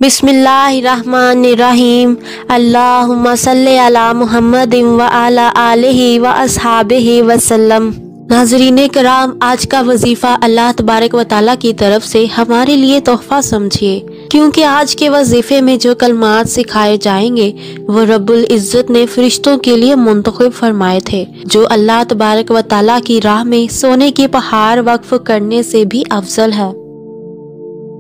बिस्मिल्लाहिर्रहमानिर्रहीम। अल्लाहुम्मा सल्ली अला मुहम्मदिन व अला आलिहि व अस्हाबिहि वसल्लम। नाज़रीन कराम, आज का वजीफ़ा अल्लाह तबारक व तआला की तरफ से हमारे लिए तोहफ़ा समझिए, क्योंकि आज के वजीफ़े में जो कलमात सिखाए जाएंगे वो रब्बुल इज़्ज़त ने फरिश्तों के लिए मुंतखब फरमाए थे, जो अल्लाह तबारक व तआला की राह में सोने के पहाड़ वक्फ करने से भी अफजल है।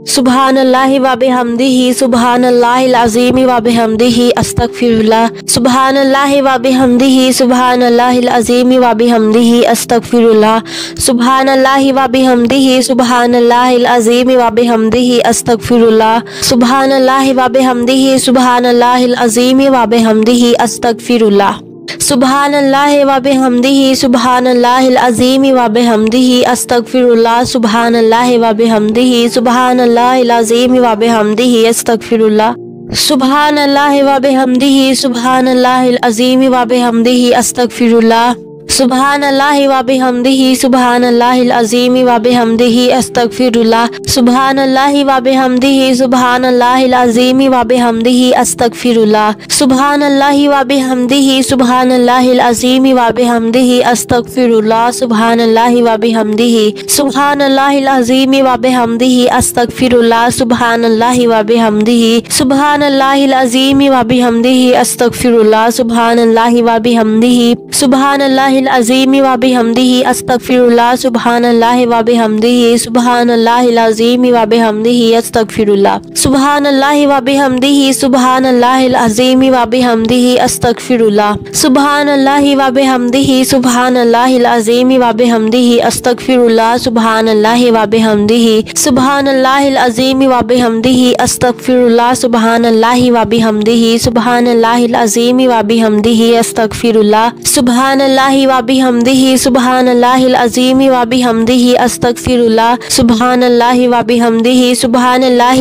सुबहानल्लाहि व बिहम्दिही, सुबहानल्लाहिल अज़ीम व बिहम्दिही, अस्तगफिरुल्लाह। सुबहानल्लाहि व बिहम्दिही, सुबहानल्लाहिल अज़ीम व बिहम्दिही, अस्तगफिरुल्लाह। सुबहानल्लाहि व बिहम्दिही, सुबहानल्लाहिल अज़ीम व बिहम्दिही, अस्तगफिरुल्लाह। सुबहानल्लाहि व बिहम्दिही, सुबहानल्लाहिल अज़ीम व बिहम्दिही, अस्तगफिरुल्लाह। सुबहानल्लाहि व बिहम्दिही, सुबहानल्लाहिल अज़ीम व बिहम्दिही, अस्तगफिरुल्लाह। सुबहानल्लाहि व बिहम्दिही, सुबहानल्लाहिल अज़ीम व बिहम्दिही, अस्तगफिरुल्लाह। सुबहानल्लाहि व बिहम्दिही, सुबहानल्लाहिल अज़ीम व बिहम्दिही, अस्तगफिरुल्लाह। सुबहानल्लाहि व बिहम्दिही, सुबहानल्लाहिल अज़ीम व बिहम्दिही, अस्तगफिरुल्लाह। सुबहानल्लाहि व बिहम्दिही, सुबहानल्लाहिल अज़ीम व बिहम्दिही, अस्तगफिरुल्लाह। सुबहानल्लाहि व बिहम्दिही, सुबहानल्लाहिल अज़ीम व बिहम्दिही, अस्तगफिरुल्लाह। सुबहानल्लाहि व बिहम्दिही, सुबहानल्लाहिल अज़ीम व बिहम्दिही, अस्तगफिरुल्लाह। सुबहानल्लाहि व बिहम्दिही, सुबहानल्लाहिल अज़ीम व बिहम्दिही, अस्तगफिरुल्लाह। सुबहानल्लाहि व बिहम्दिही, सुबहानल्लाहिल अज़ीम व बिहम्दिही, अस्तगफिरुल्लाह। सुबहानल्लाहि व बिहम्दिही, सुबहानल्लाहिल अज़ीम व बिहम्दिही, अस्तगफिरुल्लाह। सुबहानल्लाहि व बिहम्दिही, सुबहानल्लाहिल अज़ीम व बिहम्दिही, अस्तगफिरुल्लाह। सुबहानल्लाहि व बिहम्दिही, सुबहानल्लाहिल अज़ीम व बिहम्दिही, अस्तगफिरुल्लाह। सुबहानल्लाहि व बिहम्दिही, सुबहानल्लाहिल अज़ीम व बिहम्दिही, अस्तगफिरुल्लाह। सुबहानल्लाहि व बिहम्दिही, सुबहानल्लाहिल अज़ीम व बिहम्दिही, अस्तगफिरुल्लाह। सुबहानल्लाहि व बिहम्दिही, सुबहानल्लाहिल अज़ीम व बिहम्दिही, अस्तगफिरुल्लाह। सुबहानल्लाहि व बिहम्दिही, सुबहानल्लाहिल अज़ीम व बिहम्दिही, अस्तगफिरुल्लाह। सुबहानल्लाहि व बिहम्दिही, सुबहानल्लाहिल अज़ीम व बिहम्दिही, अस्तगफिरुल्लाह। सुबहानल्लाहि व बिहम्दिही, सुबहानल्लाहिल अज़ीम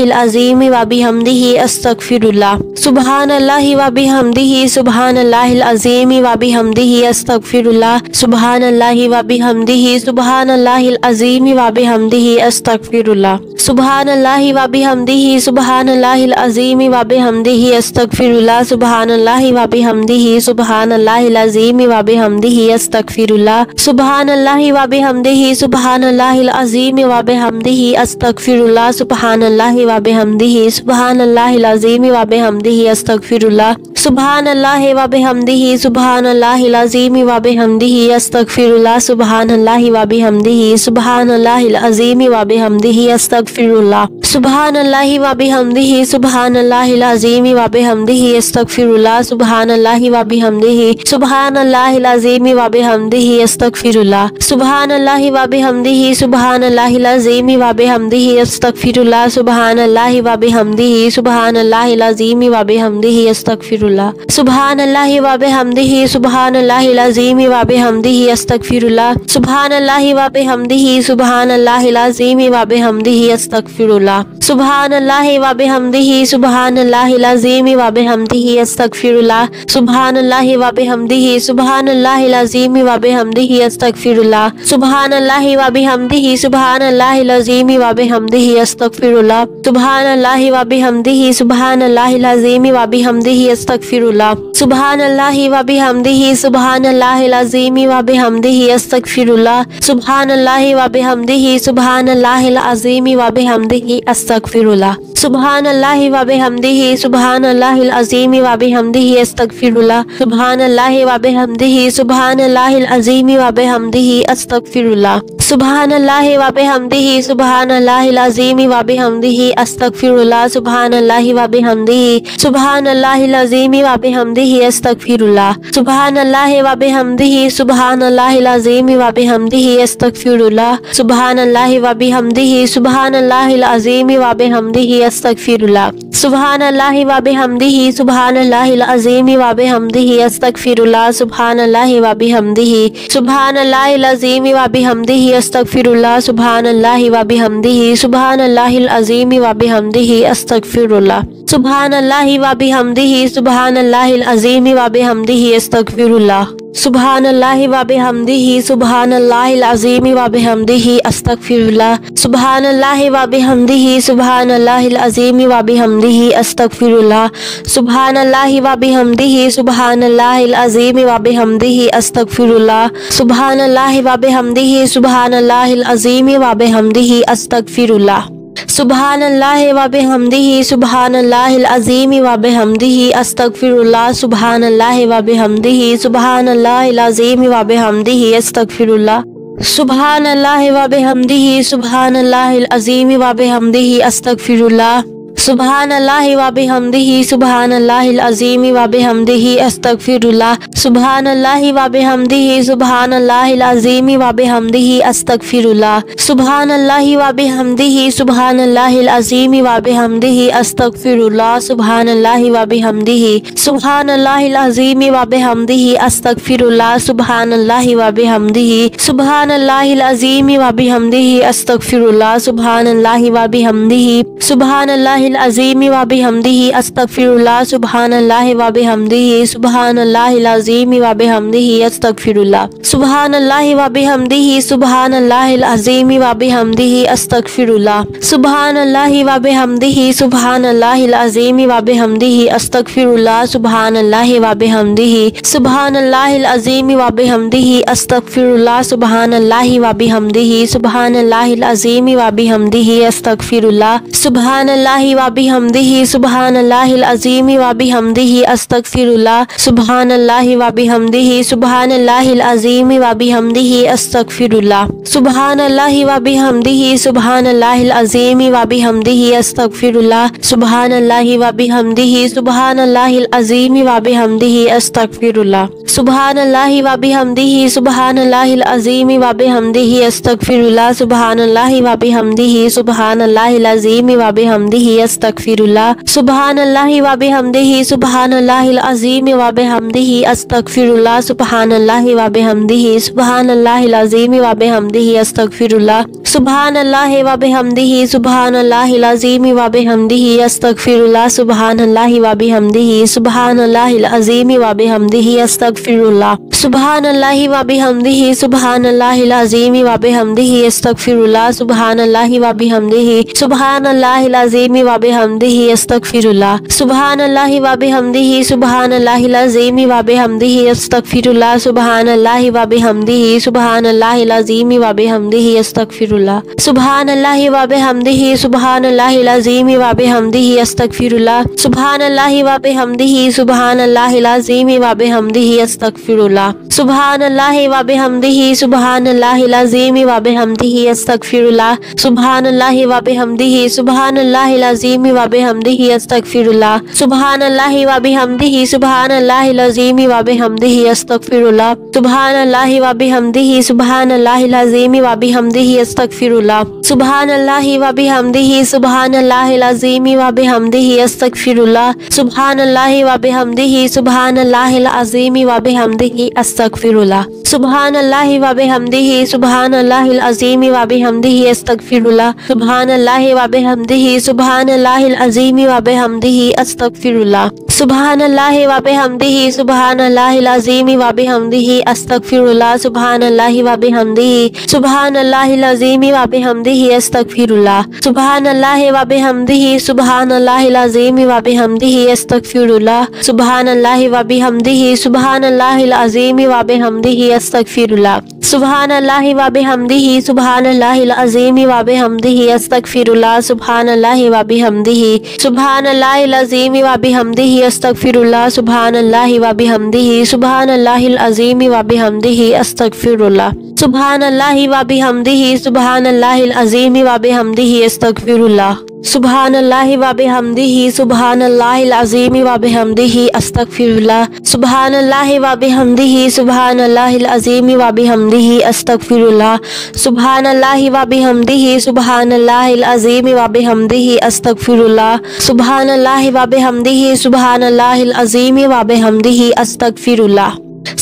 व बिहम्दिही, अस्तगफिरुल्लाह। सुबहानल्लाहि व बिहम्दिही, सुबहानल्लाहिल अज़ीम व बिहम्दिही, अस्तगफिरुल्लाह। सुबहानल्लाहि व बिहम्दिही, सुबहानल्लाहिल अज़ीम व बिहम्दिही, अस्तगफिरुल्लाह। सुबहानल्लाहि व बिहम्दिही, सुबहानल्लाहिल अज़ीम व बिहम्दिही, अस्तगफिरुल्लाह। सुबहानल्लाहि व बिहम्दिही, सुबहानल्लाहिल अज़ीम व बिहम्दिही, अस्तगफिरुल्लाह। सुबहानल्लाहि व बिहम्दिही, सुबहानल्लाहिल अज़ीम व बिहम्दिही, अस्तगफिरुल्लाह। सुबहानल्लाहि व बिहम्दिही, सुबहानल्लाहिल अज़ीम व बिहम्दिही, अस्तगफिरुल्लाह। सुबहानल्लाहि व बिहम्दिही, सुबहानल्लाहिल अज़ीम व बिहम्दिही, अस्तगफिरुल्लाह। सुबहानल्लाहि व बिहम्दिही, सुबहानल्लाहिल अज़ीम व बिहम्दिही, अस्तगफिरुल्लाह। सुबहानल्लाहि व बिहम्दिही, सुबहानल्लाहिल अज़ीम व बिहम्दिही, अस्तगफिरुल्लाह। सुबहानल्लाहि व बिहम्दिही, सुबहानल्लाहिल अज़ीम व बिहम्दिही, अस्तगफिरुल्लाह। सुबहानल्लाहि व बिहम्दिही, सुबहानल्लाहिल अज़ीम व बिहम्दिही, अस्तगफिरुल्लाह। सुबहानल्लाहि व बिहम्दिही, सुबहानल्लाहिल अज़ीम व बिहम्दिही, अस्तगफिरुल्लाह। सुबहानल्लाहि व बिहम्दिही, सुबहानल्लाहिल अज़ीम व बिहम्दिही, अस्तगफिरुल्लाह। सुबहानल्लाहि व बिहम्दिही, सुबहानल्लाहिल अज़ीम व बिहम्दिही, अस्तगफिरुल्लाह। सुबहानल्लाहि व बिहम्दिही, सुबहानल्लाहिल अज़ीम व बिहम्दिही, अस्तगफिरुल्लाह। सुबहानल्लाहि व बिहम्दिही, सुबहानल्लाहिल अज़ीम व बिहम्दिही, अस्तगफिरुल्लाह। सुबहानल्लाहि व बिहम्दिही, सुबहानल्लाहिल अज़ीम व बिहम्दिही, अस्तगफिरुल्लाह। सुबहानल्लाहि व बिहम्दिही, सुबहानल्लाहिल अज़ीम व बिहम्दिही, अस्तगफिरुल्लाह। सुबहानल्लाहि व बिहम्दिही, सुबहानल्लाहिल अज़ीम व बिहम्दिही, अस्तगफिरुल्लाह। सुबहानल्लाहि व बिहम्दिही, सुबहानल्लाहिल अज़ीम व बिहम्दिही, अस्तगफिरुल्लाह। सुबहानल्लाहि व बिहम्दिही, सुबहानल्लाहिल अज़ीम व बिहम्दिही, अस्तगफिरुल्लाह। सुबहानल्लाहि व बिहम्दिही, सुबहानल्लाहिल अज़ीम व बिहम्दिही, अस्तगफिरुल्लाह। सुबहानल्लाहि व बिहम्दिही, सुबहानल्लाहिल अज़ीम व बिहम्दिही, अस्तगफिरुल्लाह। सुबहानल्लाहि व बिहम्दिही, सुबहानल्लाहिल अज़ीम व बिहम्दिही, अस्तगफिरुल्लाह। सुबहानल्लाहि व बिहम्दिही, सुबहानल्लाहिल अज़ीम व बिहम्दिही, अस्तगफिरुल्लाह। सुबहानल्लाहि व बिहम्दिही, सुबहानल्लाहिल अज़ीम व बिहम्दिही, अस्तगफिरुल्लाह। सुबहानल्लाहि व बिहम्दिही, सुबहानल्लाहिल अज़ीम व बिहम्दिही, अस्तगफिरुल्लाह। सुब्हानल्लाहि व बिहम्दिही सुब्हानल्लाहिल अज़ीम व बिहम्दिही अस्तगफिरुल्लाह। सुब्हानल्लाहि व बिहम्दिही सुब्हानल्लाहिल अज़ीम व बिहम्दिही अस्तगफिरुल्लाह। सुब्हानल्लाहि व बिहम्दिही सुब्हानल्लाहिल अज़ीम व बिहम्दिही अस्तगफिरुल्लाह। सुब्हानल्लाहि व बिहम्दिही सुब्हानल्लाहिल अज़ीम व बिहम्दिही अस्तगफिरुल्लाह। सुब्हानल्लाहि व बिहम्दिही सुब्हानल्लाहिल अज़ीम व बिहम्दिही अस्तगफिरुल्लाह। सुब्हानल्लाहि व बिहम्दिही सुब्हानल्लाहिल अज़ीम व बिहम्दिही अस्तगफिरुल्लाह। सुब्हानल्लाहि व बिहम्दिही सुब्हानल्लाहिल अज़ीम व बिहम्दिही अस्तगफिरुल्लाह। सुब्हानल्लाहि व बिहम्दिही सुब्हानल्लाहिल अज़ीम व बिहम्दिही अस्तगफिरुल्लाह। सुब्हानल्लाहि व बिहम्दिही सुब्हानल्लाहिल अज़ीम व बिहम्दिही अस्तगफिरुल्लाह। सुब्हानल्लाहि व बिहम्दिही सुब्हानल्लाहिल अज़ीम व बिहम्दिही अस्तगफिरुल्लाह। सुब्हानल्लाहि व बिहम्दिही सुब्हानल्लाहिल अज़ीम व बिहम्दिही अस्तगफिरुल्लाह। सुब्हानल्लाहि व बिहम्दिही सुब्हानल्लाहिल अज़ीम व बिहम्दिही अस्तगफिरुल्लाह। सुब्हानल्लाहि व बिहम्दिही सुब्हानल्लाहिल अज़ीम व बिहम्दिही अस्तगफिरुल्लाह। सुब्हानल्लाहि व बिहम्दिही सुब्हानल्लाहिल अज़ीम व बिहम्दिही अस्तगफिरुल्लाह। सुब्हानल्लाहि व बिहम्दिही सुब्हानल्लाहिल अज़ीम व बिहम्दिही अस्तगफिरुल्लाह। सुब्हानल्लाहि व बिहम्दिही सुब्हानल्लाहिल अज़ीम व बिहम्दिही अस्तगफिरुल्लाह। सुब्हानल्लाहि व बिहम्दिही सुब्हानल्लाहिल अज़ीम व बिहम्दिही अस्तगफिरुल्लाह। सुब्हानल्लाहि व बिहम्दिही सुब्हानल्लाहिल अज़ीम व बिहम्दिही अस्तगफिरुल्लाह। सुब्हानल्लाहि व बिहम्दिही सुब्हानल्लाहिल अज़ीम व बिहम्दिही अस्तगफिरुल्लाह। सुब्हानल्लाहि व बिहम्दिही सुब्हानल्लाहिल अज़ीम व बिहम्दिही अस्तगफिरुल्लाह। सुब्हानल्लाहि व बिहम्दिही सुब्हानल्लाहिल अज़ीम व बिहम्दिही अस्तगफिरुल्लाह। सुब्हानल्लाहि व बिहम्दिही सुब्हानल्लाहिल अज़ीम व बिहम्दिही अस्तगफिरुल्लाह। सुब्हानल्लाहि व बिहम्दिही सुब्हानल्लाहिल अज़ीम व बिहम्दिही अस्तगफिरुल्लाह। सुब्हानल्लाहि व बिहम्दिही सुब्हानल्लाहिल अज़ीम व बिहम्दिही अस्तगफिरुल्लाह। सुब्हानल्लाहि व बिहम्दिही सुब्हानल्लाहिल अज़ीम व बिहम्दिही अस्तगफिरुल्लाह। सुब्हानल्लाहि व बिहम्दिही सुब्हानल्लाहिल अज़ीम व बिहम्दिही अस्तगफिरुल्लाह। सुब्हानल्लाहि व बिहम्दिही सुब्हानल्लाहिल अज़ीम व बिहम्दिही अस्तगफिरुल्लाह। सुब्हानल्लाहि व बिहम्दिही सुब्हानल्लाहिल अज़ीम व बिहम्दिही अस्तगफिरुल्लाह। सुब्हानल्लाहि व बिहम्दिही सुब्हानल्लाहिल अज़ीम व बिहम्दिही अस्तगफिरुल्लाह। सुब्हानल्लाहि व बिहम्दिही सुब्हानल्लाहिल अज़ीम व बिहम्दिही अस्तगफिरुल्लाह। सुब्हानल्लाहि व बिहम्दिही सुब्हानल्लाहिल अज़ीम व बिहम्दिही अस्तगफिरुल्लाह। सुब्हानल्लाहि व बिहम्दिही सुब्हानल्लाहिल अज़ीम व बिहम्दिही अस्तगफिरुल्लाह। सुब्हानल्लाहि व बिहम्दिही सुब्हानल्लाहिल अज़ीम व बिहम्दिही अस्तगफिरुल्लाह। सुब्हानल्लाहि व बिहम्दिही सुब्हानल्लाहिल अज़ीम व बिहम्दिही अस्तगफिरुल्लाह। सुब्हानल्लाहि व बिहम्दिही सुब्हानल्लाहिल अज़ीम व बिहम्दिही अस्तगफिरुल्लाह। सुब्हानल्लाहि व बिहम्दिही सुब्हानल्लाहिल अज़ीम व बिहम्दिही अस्तगफिरुल्लाह। सुब्हानल्लाहि व बिहम्दिही सुब्हानल्लाहिल अज़ीम व बिहम्दिही अस्तगफिरुल्लाह। सुब्हानल्लाहि व बिहम्दिही सुब्हानल्लाहिल अज़ीम व बिहम्दिही अस्तगफिरुल्लाह। सुब्हानल्लाहि व बिहम्दिही सुब्हानल्लाहिल अज़ीम व बिहम्दिही अस्तगफिरुल्लाह। सुब्हानल्लाहि व बिहम्दिही सुब्हानल्लाहिल अज़ीम व बिहम्दिही अस्तगफिरुल्लाह। सुब्हानल्लाहि व बिहम्दिही सुब्हानल्लाहिल अज़ीम व बिहम्दिही अस्तगफिरुल्लाह। सुब्हानल्लाहि व बिहम्दिही सुब्हानल्लाहिल अज़ीम व बिहम्दिही अस्तगफिरुल्लाह। सुब्हानल्लाहि व बिहम्दिही सुब्हानल्लाहिल अज़ीम व बिहम्दिही अस्तगफिरुल्लाह। सुब्हानल्लाहि व बिहम्दिही सुब्हानल्लाहिल अज़ीम व बिहम्दिही अस्तगफिरुल्लाह। सुब्हानल्लाहि व बिहम्दिही सुब्हानल्लाहिल अज़ीम व बिहम्दिही अस्तगफिरुल्लाह। सुब्हानल्लाहि व बिहम्दिही सुब्हानल्लाहिल अज़ीम व बिहम्दिही अस्तगफिरुल्लाह। सुब्हानल्लाहि व बिहम्दिही सुब्हानल्लाहिल अज़ीम व बिहम्दिही अस्तगफिरुल्लाह। सुब्हानल्लाहि व बिहम्दिही सुब्हानल्लाहिल अज़ीम व बिहम्दिही अस्तगफिरुल्लाह। सुब्हानल्लाहि व बिहम्दिही सुब्हानल्लाहिल अज़ीम व बिहम्दिही अस्तगफिरुल्लाह। सुब्हानल्लाहि व बिहम्दिही सुब्हानल्लाहिल अज़ीम व बिहम्दिही अस्तगफिरुल्लाह। सुब्हानल्लाहि व बिहम्दिही सुब्हानल्लाहिल अज़ीम व बिहम्दिही अस्तगफिरुल्लाह। सुब्हानल्लाहि व बिहम्दिही सुब्हानल्लाहिल अज़ीम व बिहम्दिही अस्तगफिरुल्लाह। सुब्हानल्लाहि व बिहम्दिही सुब्हानल्लाहिल अज़ीम व बिहम्दिही अस्तगफिरुल्लाह। सुब्हानल्लाहि व बिहम्दिही सुब्हानल्लाहिल अज़ीम व बिहम्दिही अस्तगफिरुल्लाह। सुब्हानल्लाहि व बिहम्दिही सुब्हानल्लाहिल अज़ीम व बिहम्दिही अस्तगफिरुल्लाह।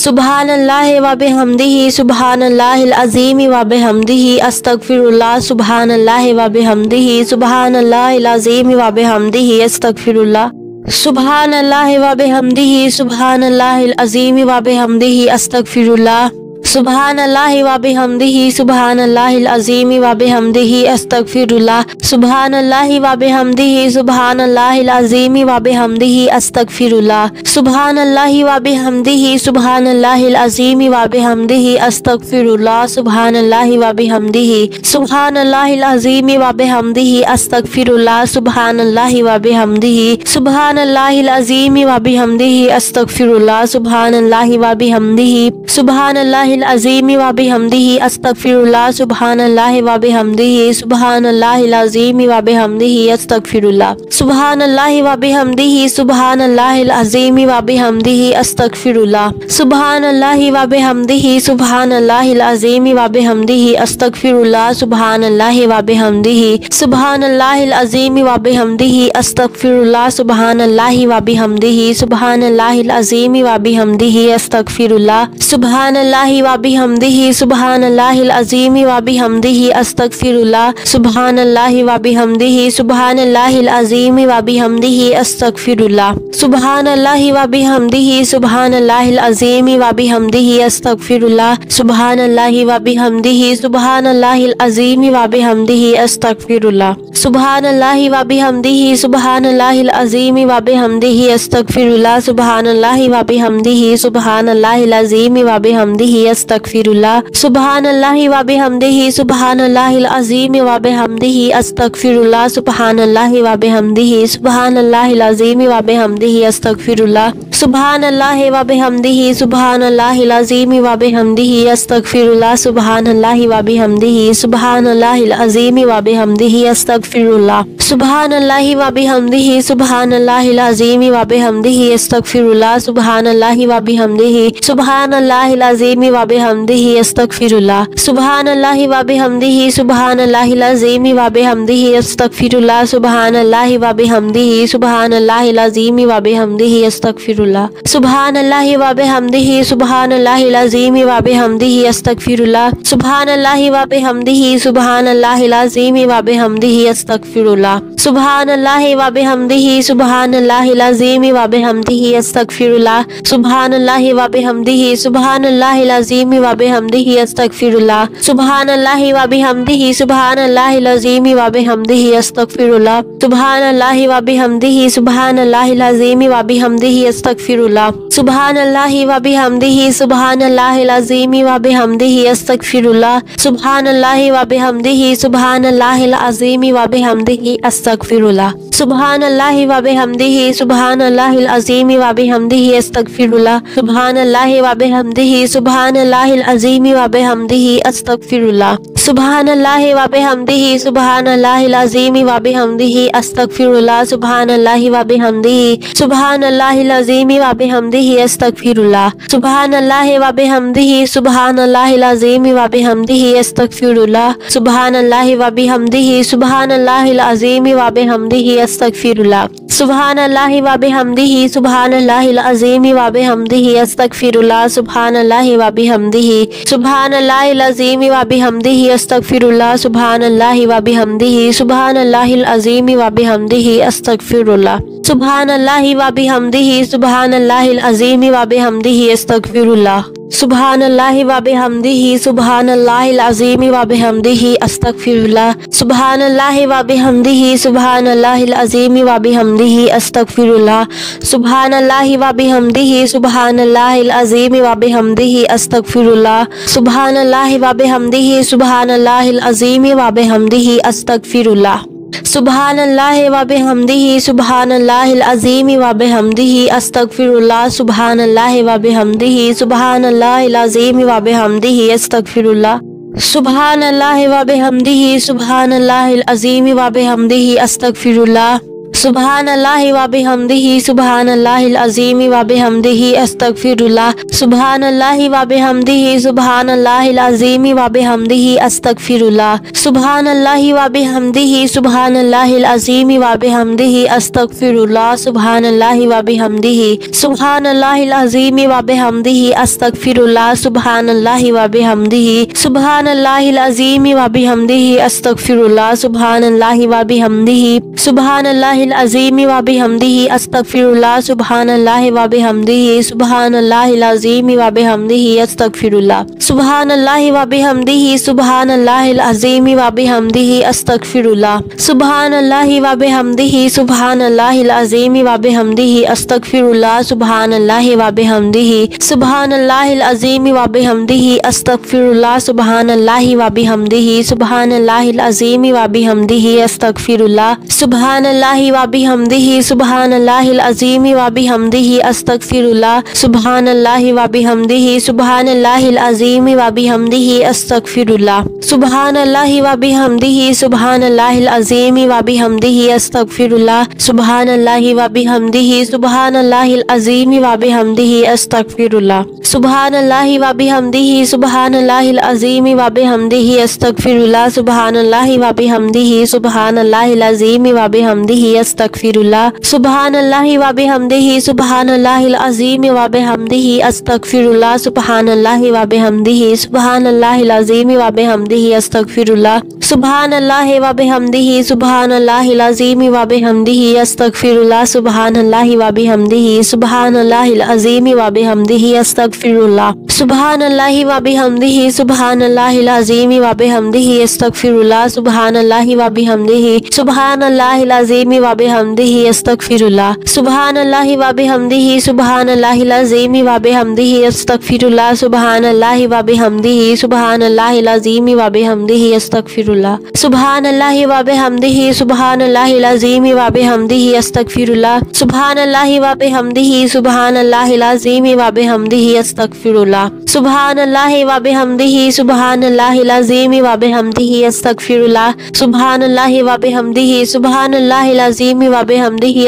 सुबहानल्लाह व बिहम्दिही सुबहानल्लाहिल अज़ीम व बिहम्दिही अस्तगफिरुल्लाह सुबहानल्लाह व बिहम्दिही सुबहानल्लाहिल अज़ीम व बिहम्दिही अस्तगफिरुल्लाह सुबहानल्लाह व बिहम्दिही सुबहानल्लाहिल अज़ीम व बिहम्दिही अस्तगफिरुल्लाह सुबहानल्लाह व बिहम्दिही सुबहानल्लाहिल अज़ीम व बिहम्दिही अस्तगफिरुल्लाह सुबहानल्लाह व बिहम्दिही सुबहानल्लाहिल अज़ीम व बिहम्दिही अस्तगफिरुल्लाह सुबहानल्लाह व बिहम्दिही सुबहानल्लाहिल अज़ीम व बिहम्दिही अस्तगफिरुल्लाह सुबहानल्लाह व बिहम्दिही सुबहानल्लाहिल अज़ीम व बिहम्दिही अस्तगफिरुल्लाह सुबहानल्लाह व बिहम्दिही सुबहानल्लाहिल अज़ीम व बिहम्दिही अस्तगफिरुल्लाह सुबहानल्लाह व बिहम्दिही सुबहानल्लाह अज़ीम व बिहम्दिही अस्तगफिरुल्लाह सुबहानल्लाह व बिहम्दिही सुबहानल्लाहिल अज़ीम व बिहम्दिही अस्तगफिरुल्लाह सुबहानल्लाह व बिहम्दिही सुबहानल्लाहिल अज़ीम व बिहम्दिही अस्तगफिरुल्लाह सुबहानल्लाह व बिहम्दिही सुबहानल्लाहिल अज़ीम व बिहम्दिही अस्तगफिरुल्लाह सुबहानल्लाह व बिहम्दिही सुबहानल्लाहिल अज़ीम व बिहम्दिही अस्तगफिरुल्लाह सुबहानल्लाह व बिहम्दिही सुबहानल्लाहिल अज़ीम व बिहम्दिही अस्तगफिरुल्लाह सुबहानल्लाह व बिहम्दिही सुबहानल्लाहिल अज़ीम व बिहम्दिही अस्तगफिरुल्लाह सुबहानल्लाह व बिहम्दिही सुबहानल्लाहिल अज़ीम व बिहम्दिही अस्तगफिरुल्लाह सुबहानल्लाह व बिहम्दिही सुबहानल्लाहिल अज़ीम व बिहम्दिही अस्तगफिरुल्लाह सुबहानल्लाह व बिहम्दिही सुबहानल्लाहिल अज़ीम व बिहम्दिही अस्तगफिरुल्लाह सुबहानल्लाह व बिहम्दिही सुबहानल्लाहिल अज़ीम व बिहम्दिही अस्तगफिरुल्लाह सुबहानल्लाह व बिहम्दिही सुबहानल्लाहिल अज़ीम व बिहम्दिही अस्तगफिरुल्लाह सुबहानल्लाह व बिहम्दिही सुबहानल्लाहिल अज़ीम व बिहम्दिही अस्तगफिरुल्लाह सुबहानल्लाह व बिहम्दिही सुबहानल्लाहिल अज़ीम व बिहम्दिही अस्तगफिरुल्लाह सुबहानल्लाह व बिहम्दिही सुबहानल्लाहिल अज़ीम व बिहम्दिही अस्तगफिरुल्लाह सुबहानल्लाह व बिहम्दिही सुबहानल्लाहिल अज़ीम व बिहम्दिही अस्तगफिरुल्लाह सुबहानल्लाह व बिहम्दिही सुबहानल्लाहिल अज़ीम व बिहम्दिही अस्तगफिरुल्लाह सुबहानल्लाह व बिहम्दिही सुबहानल्लाहिल अज़ीम व बिहम्दिही अस्तगफिरुल्लाह सुबहानल्लाह व बिहम्दिही सुबहानल्लाहिल अज़ीम व बिहम्दिही अस्तगफिरुल्लाह सुबहानल्लाह व बिहम्दिही सुबहानल्लाहिल अज़ीम व बिहम्दिही अस्तगफिरुल्लाह सुबहानल्लाह व बिहम्दिही सुबहानल्लाहिल अज़ीम व बिहम्दिही अस्तगफिरुल्लाह सुबहानल्लाह व बिहम्दिही सुबहानल्लाहिल अज़ीम व बिहम्दिही अस्तगफिरुल्लाह सुबहानल्लाह व बिहम्दिही सुबहानल्लाहिल अज़ीम व बिहम्दिही अस्तगफिरुल्लाह सुबहानल्लाह व बिहम्दिही सुबहानल्लाहिल अज़ीम व बिहम्दिही अस्तगफिरुल्लाह सुबहानल्लाह व बिहम्दिही सुबहानल्लाहिल अज़ीम व बिहम्दिही अस्तगफिरुल्लाह सुबहानल्लाह व बिहम्दिही सुबहानल्लाहिल अज़ीम व बिहम्दिही अस्तगफिरुल्लाह सुबहानल्लाह व बिहम्दिही सुबहानल्लाहिल अज़ीम व बिहम्दिही अस्तगफिरुल्लाह सुबहानल्लाह व बिहम्दिही सुबहानल्लाहिल अज़ीम व बिहम्दिही अस्तगफिरुल्लाह सुबहानल्लाह व बिहम्दिही सुबहानल्लाहिल अज़ीम व बिहम्दिही अस्तगफिरुल्लाह सुबहानल्लाह व बिहम्दिही सुबहानल्लाहिल अज़ीम व बिहम्दिही अस्तगफिरुल्लाह सुबहानल्लाह व बिहम्दिही सुबहानल्लाहिल अज़ीम व बिहम्दिही अस्तगफिरुल्लाह सुबहानल्लाह व बिहम्दिही सुबहानल्लाहिल अज़ीम व बिहम्दिही अस्तगफिरुल्लाह सुबहानल्लाह व बिहम्दिही सुबहानल्लाहिल अज़ीम व बिहम्दिही अस्तगफिरुल्लाह सुबहानल्लाह व बिहम्दिही सुबहानल्लाहिल अज़ीम व बिहम्दिही अस्तगफिरुल्लाह सुबहानल्लाह व बिहम्दिही सुबहानल्लाहिल अज़ीम व बिहम्दिही अस्तगफिरुल्लाह सुबहानल्लाह व बिहम्दिही सुबहानल्लाहिल अज़ीम व बिहम्दिही अस्तगफिरुल्लाह सुबहानल्लाह व बिहम्दिही सुबहानल्लाहिल अज़ीम व बिहम्दिही अस्तगफिरुल्लाह सुबहानल्लाह व बिहम्दिही सुबहानल्लाहिल अज़ीम व बिहम्दिही अस्तगफिरुल्लाह सुबहानल्लाह व बिहम्दिही सुबहानल्लाहिल अज़ीम व बिहम्दिही अस्तगफिरुल्लाह सुबहानल्लाह व बिहम्दिही सुबहानल्लाहिल अज़ीम व बिहम्दिही अस्तगफिरुल्लाह सुबहानल्लाह व बिहम्दिही सुबहानल्लाहिल अज़ीम व बिहम्दिही अस्तगफिरुल्लाह सुबहानल्लाह व बिहम्दिही सुबहानल्लाहिल अज़ीम व बिहम्दिही अस्तगफिरुल्लाह सुबहानल्लाह व बिहम्दिही सुबहानल्लाहिल अज़ीम व बिहम्दिही अस्तगफिरुल्लाह सुबहानल्लाह व बिहम्दिही सुबहानल्लाहिल अज़ीम व बिहम्दिही अस्तगफिरुल्लाह सुबहानल्लाह व बिहम्दिही सुबहानल्लाहिल अज़ीम व बिहम्दिही अस्तगफिरुल्लाह सुब्हानल्लाहि व बिहम्दिही सुब्हानल्लाहिल अज़ीम व बिहम्दिही अस्तगफिरुल्लाह। सुब्हानल्लाहि व बिहम्दिही सुब्हानल्लाहिल अज़ीम व बिहम्दिही अस्तगफिरुल्लाह। सुब्हानल्लाहि व बिहम्दिही सुब्हानल्लाहिल अज़ीम व बिहम्दिही अस्तगफिरुल्लाह। सुब्हानल्लाहि व बिहम्दिही सुब्हानल्लाहिल अज़ीम व बिहम्दिही अस्तगफिरुल्लाह। सुब्हानल्लाहि व बिहम्दिही सुब्हानल्लाहिल अज़ीम व बिहम्दिही अस्तगफिरुल्लाह। सुब्हानल्लाहि व बिहम्दिही सुब्हानल्लाहिल अज़ीम व बिहम्दिही अस्तगफिरुल्लाह। सुब्हानल्लाहि व बिहम्दिही सुब्हानल्लाहिल अज़ीम व बिहम्दिही अस्तगफिरुल्लाह। सुब्हानल्लाहि व बिहम्दिही सुब्हानल्लाहिल अज़ीम व बिहम्दिही अस्तगफिरुल्लाह। सुब्हानल्लाहि व बिहम्दिही सुब्हानल्लाहिल अज़ीम व बिहम्दिही अस्तगफिरुल्लाह। सुब्हानल्लाहि व बिहम्दिही सुब्हानल्लाहिल अज़ीम व बिहम्दिही अस्तगफिरुल्लाह। सुब्हानल्लाहि व बिहम्दिही सुब्हानल्लाहिल अज़ीम व बिहम्दिही अस्तगफिरुल्लाह। सुब्हानल्लाहि व बिहम्दिही सुब्हानल्लाहिल अज़ीम व बिहम्दिही अस्तगफिरुल्लाह। सुब्हानल्लाहि व बिहम्दिही सुब्हानल्लाहिल अज़ीम व बिहम्दिही अस्तगफिरुल्लाह। सुब्हानल्लाहि व बिहम्दिही सुब्हानल्लाहिल अज़ीम व बिहम्दिही अस्तगफिरुल्लाह। सुब्हानल्लाहि व बिहम्दिही सुब्हानल्लाहिल अज़ीम व बिहम्दिही अस्तगफिरुल्लाह। सुब्हानल्लाहि व बिहम्दिही सुब्हानल्लाहिल अज़ीम व बिहम्दिही अस्तगफिरुल्लाह। सुब्हानल्लाहि व बिहम्दिही सुब्हानल्लाहिल अज़ीम व बिहम्दिही अस्तगफिरुल्लाह। सुब्हानल्लाहि व बिहम्दिही सुब्हानल्लाहिल अज़ीम व बिहम्दिही अस्तगफिरुल्लाह। सुब्हानल्लाहि व बिहम्दिही सुब्हानल्लाहिल अज़ीम व बिहम्दिही अस्तगफिरुल्लाह। सुब्हानल्लाहि व बिहम्दिही सुब्हानल्लाहिल अज़ीम व बिहम्दिही अस्तगफिरुल्लाह। सुब्हानल्लाहि व बिहम्दिही सुब्हानल्लाहिल अज़ीम व बिहम्दिही अस्तगफिरुल्लाह। सुब्हानल्लाहि व बिहम्दिही सुब्हानल्लाहिल अज़ीम व बिहम्दिही अस्तगफिरुल्लाह। सुब्हानल्लाहि व बिहम्दिही सुब्हानल्लाहिल अज़ीम व बिहम्दिही अस्तगफिरुल्लाह। सुब्हानल्लाहि व बिहम्दिही सुब्हानल्लाहिल अज़ीम व बिहम्दिही अस्तगफिरुल्लाह। सुब्हानल्लाहि व बिहम्दिही सुब्हानल्लाहिल अज़ीम व बिहम्दिही अस्तगफिरुल्लाह। सुब्हानल्लाहि व बिहम्दिही सुब्हानल्लाहिल अज़ीम व बिहम्दिही अस्तगफिरुल्लाह। सुब्हानल्लाहि व बिहम्दिही सुब्हानल्लाहिल अज़ीम व बिहम्दिही अस्तगफिरुल्लाह। सुब्हानल्लाहि व बिहम्दिही सुब्हानल्लाहिल अज़ीम व बिहम्दिही अस्तगफिरुल्लाह। सुब्हानल्लाहि व बिहम्दिही सुब्हानल्लाहिल अज़ीम व बिहम्दिही